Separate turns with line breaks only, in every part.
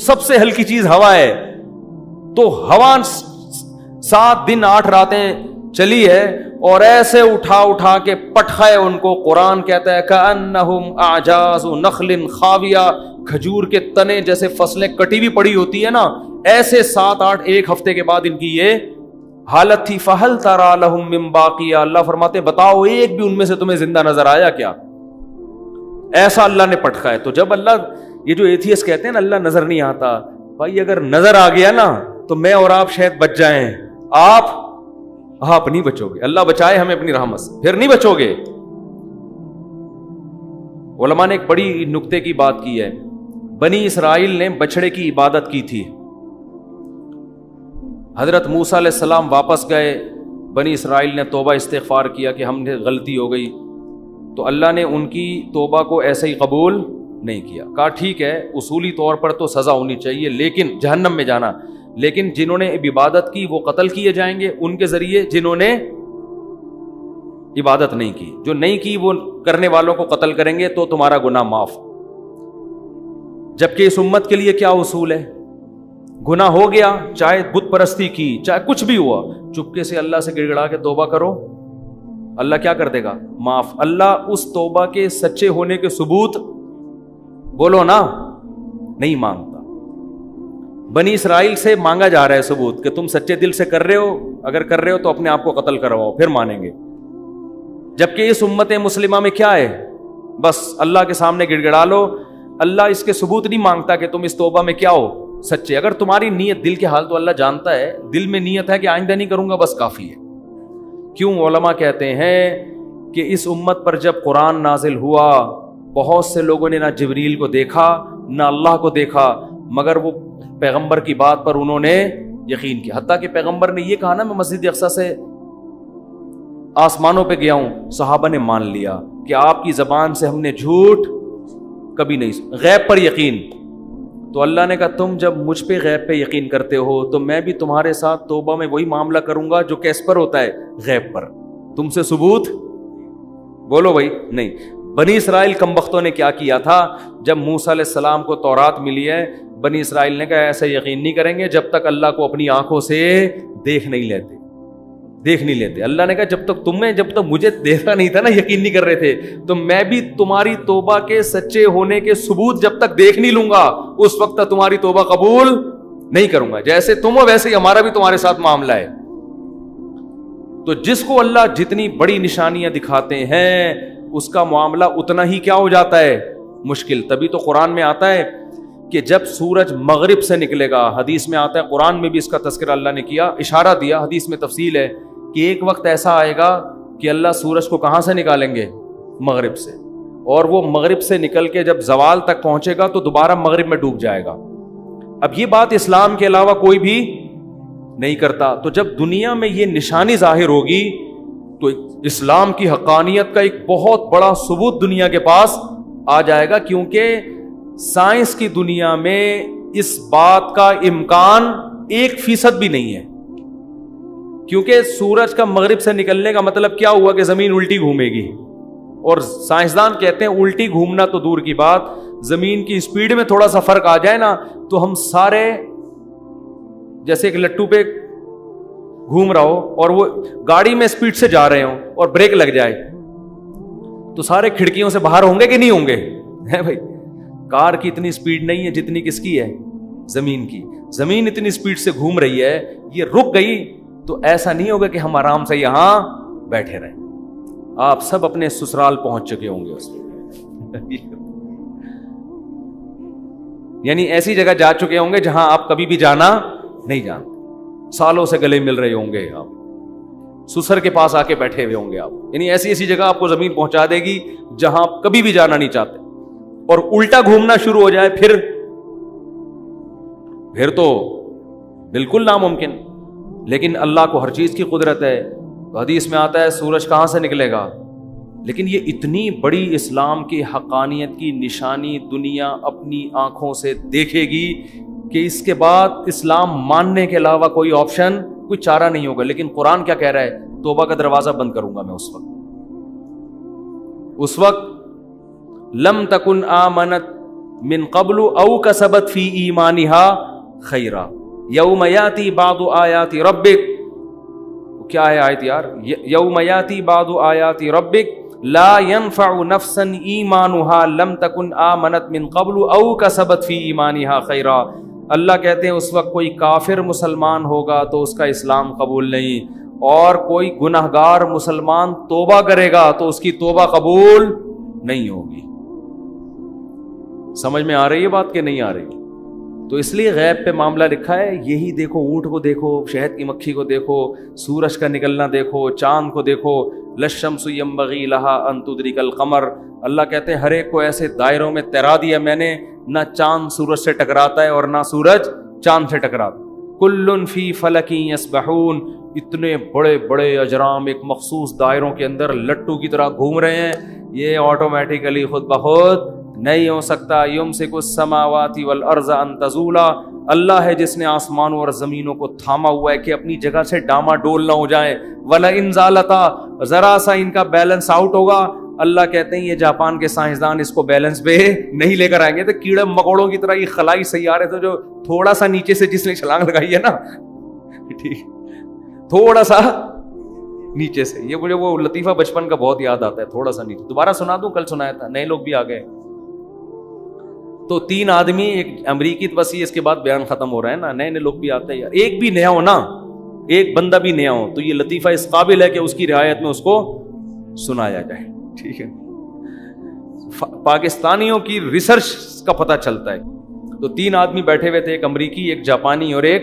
سب سے ہلکی چیز ہوا ہے. تو ہوا 7 دن 8 راتیں چلی ہے اور ایسے اٹھا کے پٹھا ہے ان کو. قرآن کہتا ہے کأنہم اعجاز نخل خاویہ, کھجور کے تنے جیسے فصلیں کٹی ہوئی پڑی ہوتی ہے نا, ایسے 7-8 ایک ہفتے کے بعد ان کی یہ حالت تھی. فہل تری لہم من باقیہ, اللہ فرماتے بتاؤ ایک بھی ان میں سے تمہیں زندہ نظر آیا کیا؟ ایسا اللہ نے پٹکا ہے. تو جب اللہ, یہ جو ایتھیسٹ کہتے ہیں نا اللہ نظر نہیں آتا, بھائی اگر نظر آ گیا نا تو میں اور آپ شاید بچ جائیں, آپ نہیں بچو گے. اللہ بچائے ہمیں اپنی رحمت سے, پھر نہیں بچو گے. علماء نے ایک بڑی نکتے کی بات کی ہے. بنی اسرائیل نے بچڑے کی عبادت کی تھی. حضرت موسیٰ علیہ السلام واپس گئے, بنی اسرائیل نے توبہ استغفار کیا کہ ہم نے غلطی ہو گئی, تو اللہ نے ان کی توبہ کو ایسے ہی قبول نہیں کیا. کہا ٹھیک ہے اصولی طور پر تو سزا ہونی چاہیے, لیکن جہنم میں جانا, لیکن جنہوں نے عبادت کی وہ قتل کیے جائیں گے ان کے ذریعے, جنہوں نے عبادت نہیں کی, جو نہیں کی وہ کرنے والوں کو قتل کریں گے تو تمہارا گناہ معاف. جبکہ اس امت کے لیے کیا اصول ہے؟ گناہ ہو گیا, چاہے بت پرستی کی, چاہے کچھ بھی ہوا, چپکے سے اللہ سے گڑ گڑا کے توبہ کرو, اللہ کیا کر دے گا؟ معاف. اللہ اس توبہ کے سچے ہونے کے ثبوت بولو نا نہیں مانگتا. بنی اسرائیل سے مانگا جا رہا ہے ثبوت کہ تم سچے دل سے کر رہے ہو, اگر کر رہے ہو تو اپنے آپ کو قتل کرواؤ پھر مانیں گے. جبکہ اس امت مسلمہ میں کیا ہے؟ بس اللہ کے سامنے گڑ گڑا لو, اللہ اس کے ثبوت نہیں مانگتا کہ تم اس توبہ میں کیا ہو سچے. اگر تمہاری نیت, دل کے حال تو اللہ جانتا ہے, دل میں نیت ہے کہ آئندہ نہیں کروں گا بس کافی ہے. کیوں علماء کہتے ہیں کہ اس امت پر جب قرآن نازل ہوا بہت سے لوگوں نے نہ جبریل کو دیکھا نہ اللہ کو دیکھا, مگر وہ پیغمبر کی بات پر انہوں نے یقین کیا. حتیٰ کہ پیغمبر نے یہ کہا نا میں مسجد اقصیٰ سے آسمانوں پہ گیا ہوں, صحابہ نے مان لیا کہ آپ کی زبان سے ہم نے جھوٹ کبھی نہیں. غیب پر یقین, تو اللہ نے کہا تم جب مجھ پہ غیب پہ یقین کرتے ہو تو میں بھی تمہارے ساتھ توبہ میں وہی معاملہ کروں گا جو کیس پر ہوتا ہے؟ غیب پر. تم سے ثبوت بولو بھائی نہیں. بنی اسرائیل کمبختوں نے کیا کیا تھا؟ جب موسیٰ علیہ السلام کو تورات ملی ہے, بنی اسرائیل نے کہا ایسا یقین نہیں کریں گے جب تک اللہ کو اپنی آنکھوں سے دیکھ نہیں لیتے. اللہ نے کہا جب تک مجھے دیکھا نہیں تھا نا, یقین نہیں کر رہے تھے, تو میں بھی تمہاری توبہ کے سچے ہونے کے ثبوت جب تک دیکھ نہیں لوں گا اس وقت تک تمہاری توبہ قبول نہیں کروں گا. جیسے تم ہو ویسے ہی ہمارا بھی تمہارے ساتھ معاملہ ہے. تو جس کو اللہ جتنی بڑی نشانیاں دکھاتے ہیں اس کا معاملہ اتنا ہی کیا ہو جاتا ہے؟ مشکل. تبھی تو قرآن میں آتا ہے کہ جب سورج مغرب سے نکلے گا, حدیث میں آتا ہے, قرآن میں بھی اس کا تذکرہ اللہ نے کیا, اشارہ دیا, حدیث میں تفصیل ہے کہ ایک وقت ایسا آئے گا کہ اللہ سورج کو کہاں سے نکالیں گے؟ مغرب سے. اور وہ مغرب سے نکل کے جب زوال تک پہنچے گا تو دوبارہ مغرب میں ڈوب جائے گا. اب یہ بات اسلام کے علاوہ کوئی بھی نہیں کرتا. تو جب دنیا میں یہ نشانی ظاہر ہوگی تو اسلام کی حقانیت کا ایک بہت بڑا ثبوت دنیا کے پاس آ جائے گا, کیونکہ سائنس کی دنیا میں اس بات کا امکان 1% بھی نہیں ہے. کیونکہ سورج کا مغرب سے نکلنے کا مطلب کیا ہوا کہ زمین الٹی گھومے گی, اور سائنسدان کہتے ہیں الٹی گھومنا تو دور کی بات, زمین کی سپیڈ میں تھوڑا سا فرق آ جائے نا تو ہم سارے جیسے ایک لٹو پہ گھوم رہا ہو اور وہ گاڑی میں سپیڈ سے جا رہے ہوں اور بریک لگ جائے تو سارے کھڑکیوں سے باہر ہوں گے کہ نہیں ہوں گے؟ ہے بھائی, کار کی اتنی سپیڈ نہیں ہے جتنی کس کی ہے؟ زمین کی. زمین اتنی سپیڈ سے گھوم رہی ہے, یہ رک گئی تو ایسا نہیں ہوگا کہ ہم آرام سے یہاں بیٹھے رہیں. آپ سب اپنے سسرال پہنچ چکے ہوں گے اس میں یعنی ایسی جگہ جا چکے ہوں گے جہاں آپ کبھی بھی جانا نہیں جانتے. سالوں سے گلے مل رہے ہوں گے, آپ سسر کے پاس آ کے بیٹھے ہوئے ہوں گے آپ. یعنی ایسی ایسی جگہ آپ کو زمین پہنچا دے گی جہاں آپ کبھی بھی جانا نہیں چاہتے, اور الٹا گھومنا شروع ہو جائے پھر تو بالکل ناممکن. لیکن اللہ کو ہر چیز کی قدرت ہے. حدیث میں آتا ہے سورج کہاں سے نکلے گا, لیکن یہ اتنی بڑی اسلام کی حقانیت کی نشانی دنیا اپنی آنکھوں سے دیکھے گی کہ اس کے بعد اسلام ماننے کے علاوہ کوئی آپشن, کوئی چارہ نہیں ہوگا. لیکن قرآن کیا کہہ رہا ہے؟ توبہ کا دروازہ بند کروں گا میں اس وقت لم تکن آمنت من قبل او کسبت فی ایمانہا خیرا یوم یاتی بعض آیات ربک. کیا ہے آیت یار؟ یوم یاتی بعض آیات ربک لا ينفع نفسا ایمانها لم تکن آمنت من قبل او کسبت فی ایمانہا خیرا. اللہ کہتے ہیں اس وقت کوئی کافر مسلمان ہوگا تو اس کا اسلام قبول نہیں، اور کوئی گنہگار مسلمان توبہ کرے گا تو اس کی توبہ قبول نہیں ہوگی. سمجھ میں آ رہی ہے بات کہ نہیں آ رہی؟ تو اس لیے غیب پہ معاملہ لکھا ہے. یہی دیکھو، اونٹ کو دیکھو، شہد کی مکھی کو دیکھو، سورج کا نکلنا دیکھو، چاند کو دیکھو. للشمس ينبغي لها ان تدرك القمر. اللہ کہتے ہیں ہر ایک کو ایسے دائروں میں تیرا دیا میں نے، نہ چاند سورج سے ٹکراتا ہے اور نہ سورج چاند سے ٹکراتا. کل فی فلک یسبحون. اتنے بڑے بڑے اجرام ایک مخصوص دائروں کے اندر لٹو کی طرح گھوم رہے ہیں. یہ آٹومیٹیکلی خود بخود نہیں ہو سکتا. یمسک السماوات والارض ان تزولا. اللہ ہے جس نے آسمانوں اور زمینوں کو تھاما ہوا ہے کہ اپنی جگہ سے ڈاما ڈول نہ ہو جائیں. وَلَئِن زَالَتَا، ذرا سا ان کا بیلنس آؤٹ ہوگا. اللہ کہتے ہیں یہ جاپان کے سائنسدان اس کو بیلنس پہ نہیں لے کر آئیں گے. تو کیڑے مکوڑوں کی طرح یہ خلائی سیارے تو جو تھوڑا سا نیچے سے جس نے چھلانگ لگائی ہے نا، ٹھیک، تھوڑا سا نیچے سے. یہ مجھے وہ لطیفہ بچپن کا بہت یاد آتا ہے. تھوڑا سا نیچے، دوبارہ سنا دوں؟ کل سنایا تھا، نئے لوگ بھی آ گئے. تو 3 آدمی، ایک امریکی وسیع، اس کے بعد بیان ختم ہو رہا ہے نا، نئے نئے لوگ بھی آتے ہیں. یار ایک بھی نیا ہو نا، ایک بندہ بھی نیا ہو تو یہ لطیفہ اس قابل ہے کہ اس کی رعایت میں اس کو سنایا جائے. ٹھیک ہے، پاکستانیوں کی ریسرچ کا پتہ چلتا ہے. تو 3 آدمی بیٹھے ہوئے تھے، ایک امریکی، ایک جاپانی اور ایک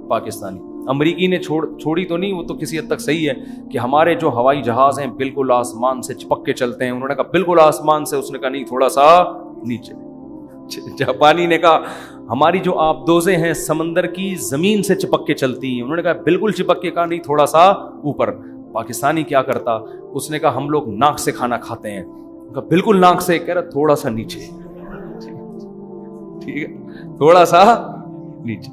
پاکستانی. امریکی نے چھوڑی تو نہیں، وہ تو کسی حد تک صحیح ہے کہ ہمارے جو ہوائی جہاز ہیں بالکل آسمان سے چپک کے چلتے ہیں. انہوں نے کہا بالکل آسمان سے. اس نے کہا نہیں، تھوڑا سا نیچے. جاپانی نے کہا ہماری جو آبدوزیں ہیں سمندر کی زمین سے چپک کے چلتی ہیں. انہوں نے کہا بالکل چپک کے. کہا نہیں، تھوڑا سا اوپر. پاکستانی کیا کرتا؟ اس نے کہا ہم لوگ ناک سے کھانا کھاتے ہیں. کہا بالکل ناک سے. کہہ رہا تھوڑا سا نیچے. ٹھیک ہے، تھوڑا سا نیچے.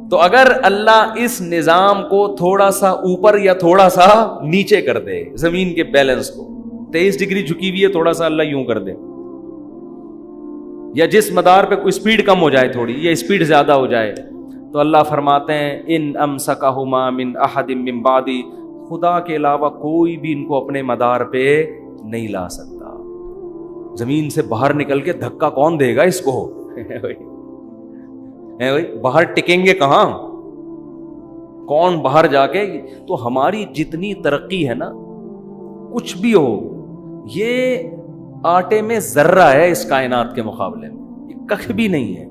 تو اگر اللہ اس نظام کو تھوڑا سا اوپر یا تھوڑا سا نیچے کر دے، زمین کے بیلنس کو 23 ڈگری جھکی ہوئی ہے، تھوڑا سا اللہ یوں کر دے، یا جس مدار پہ کوئی اسپیڈ کم ہو جائے تھوڑی، یا اسپیڈ زیادہ ہو جائے، تو اللہ فرماتے ہیں ان امسکہما من احد من بعدی، خدا کے علاوہ کوئی بھی ان کو اپنے مدار پہ نہیں لا سکتا. زمین سے باہر نکل کے دھکا کون دے گا اس کو؟ باہر ٹکیں گے کہاں؟ کون باہر جا کے؟ تو ہماری جتنی ترقی ہے نا، کچھ بھی ہو، یہ آٹے میں ذرہ ہے اس کائنات کے مقابلے میں، یہ کخ بھی نہیں ہے.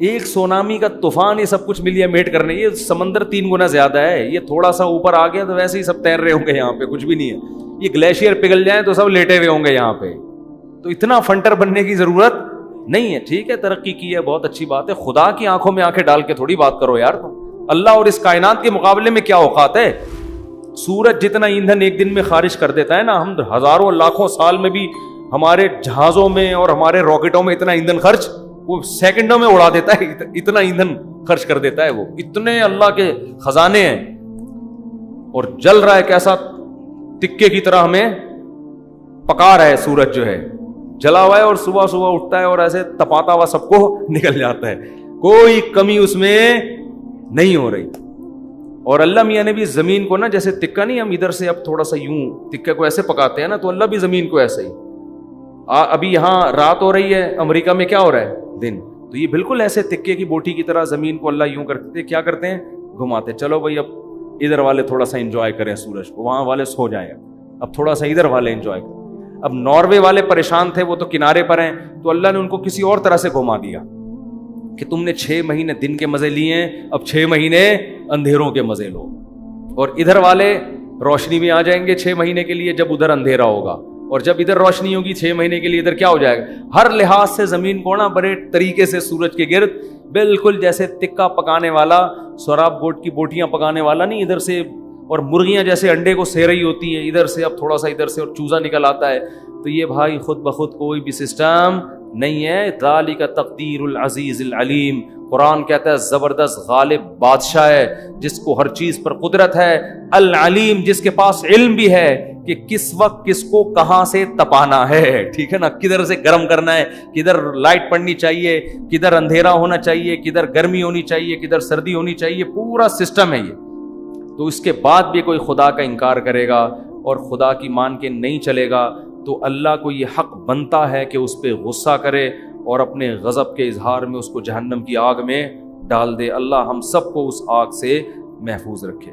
ایک سونامی کا طوفان یہ سب کچھ ملیا میٹ کرنے، یہ سمندر 3 گنا زیادہ ہے. یہ تھوڑا سا اوپر آ گیا تو ویسے ہی سب تیر رہے ہوں گے یہاں پہ، کچھ بھی نہیں ہے. یہ گلیشیئر پگھل جائیں تو سب لیٹے ہوئے ہوں گے یہاں پہ. تو اتنا فنٹر بننے کی ضرورت نہیں ہے. ٹھیک ہے، ترقی کی ہے، بہت اچھی بات ہے. خدا کی آنکھوں میں آنکھیں ڈال کے تھوڑی بات کرو یار تم. اللہ اور اس کائنات کے مقابلے میں کیا اوقات ہے؟ سورج جتنا ایندھن ایک دن میں خارج کر دیتا ہے نا، ہم ہزاروں لاکھوں سال میں بھی ہمارے جہازوں میں اور ہمارے راکٹوں میں اتنا ایندھن خرچ وہ سیکنڈوں میں اڑا دیتا ہے. اتنا ایندھن خرچ کر دیتا ہے وہ. اتنے اللہ کے خزانے ہیں. اور جل رہا ہے کیسا تکے کی طرح، ہمیں پکا رہا ہے سورج جو ہے، جلا ہوا ہے، اور صبح صبح اٹھتا ہے اور ایسے تپاتا ہوا سب کو نکل جاتا ہے. کوئی کمی اس میں نہیں ہو رہی. اور اللہ میاں نے بھی زمین کو نا، جیسے تکا نہیں، ہم ادھر سے اب تھوڑا سا یوں تکے کو ایسے پکاتے ہیں نا، تو اللہ بھی زمین کو ایسے ہی. ابھی یہاں رات ہو رہی ہے، امریکہ میں کیا ہو رہا ہے؟ دن. تو یہ بالکل ایسے تکے کی بوٹی کی طرح زمین کو اللہ یوں کرتے تھے. کیا کرتے ہیں؟ گھماتے. چلو بھائی اب ادھر والے تھوڑا سا انجوائے کریں سورج کو، وہاں والے سو جائیں، اب تھوڑا سا ادھر والے انجوائے کریں. اب ناروے والے پریشان تھے، وہ تو کنارے پر ہیں، تو اللہ نے ان کو کسی اور طرح سے گھما دیا کہ تم نے 6 مہینے دن کے مزے لیے ہیں، اب 6 مہینے اندھیروں کے مزے لو. اور ادھر والے روشنی میں آ جائیں گے 6 مہینے کے لیے جب ادھر اندھیرا ہوگا، اور جب ادھر روشنی ہوگی 6 مہینے کے لیے ادھر کیا ہو جائے گا. ہر لحاظ سے زمین کو نا بڑے طریقے سے سورج کے گرد بالکل جیسے تکا پکانے والا، سوراب گوٹ کی بوٹیاں پکانے والا نہیں، ادھر سے، اور مرغیاں جیسے انڈے کو سے رہی ہوتی ہیں ادھر سے، اب تھوڑا سا ادھر سے اور چوزا نکل آتا ہے. تو یہ بھائی خود بخود کوئی بھی سسٹم نہیں ہے. ذالک تقدیر العزیز العلیم. قرآن کہتا ہے زبردست غالب بادشاہ ہے جس کو ہر چیز پر قدرت ہے، العلیم جس کے پاس علم بھی ہے کہ کس وقت کس کو کہاں سے تپانا ہے، ٹھیک ہے نا، کدھر سے گرم کرنا ہے، کدھر لائٹ پڑنی چاہیے، کدھر اندھیرا ہونا چاہیے، کدھر گرمی ہونی چاہیے، کدھر سردی ہونی چاہیے، پورا سسٹم ہے یہ. تو اس کے بعد بھی کوئی خدا کا انکار کرے گا اور خدا کی مان کے نہیں چلے گا تو اللہ کو یہ حق بنتا ہے کہ اس پہ غصہ کرے اور اپنے غضب کے اظہار میں اس کو جہنم کی آگ میں ڈال دے. اللہ ہم سب کو اس آگ سے محفوظ رکھے.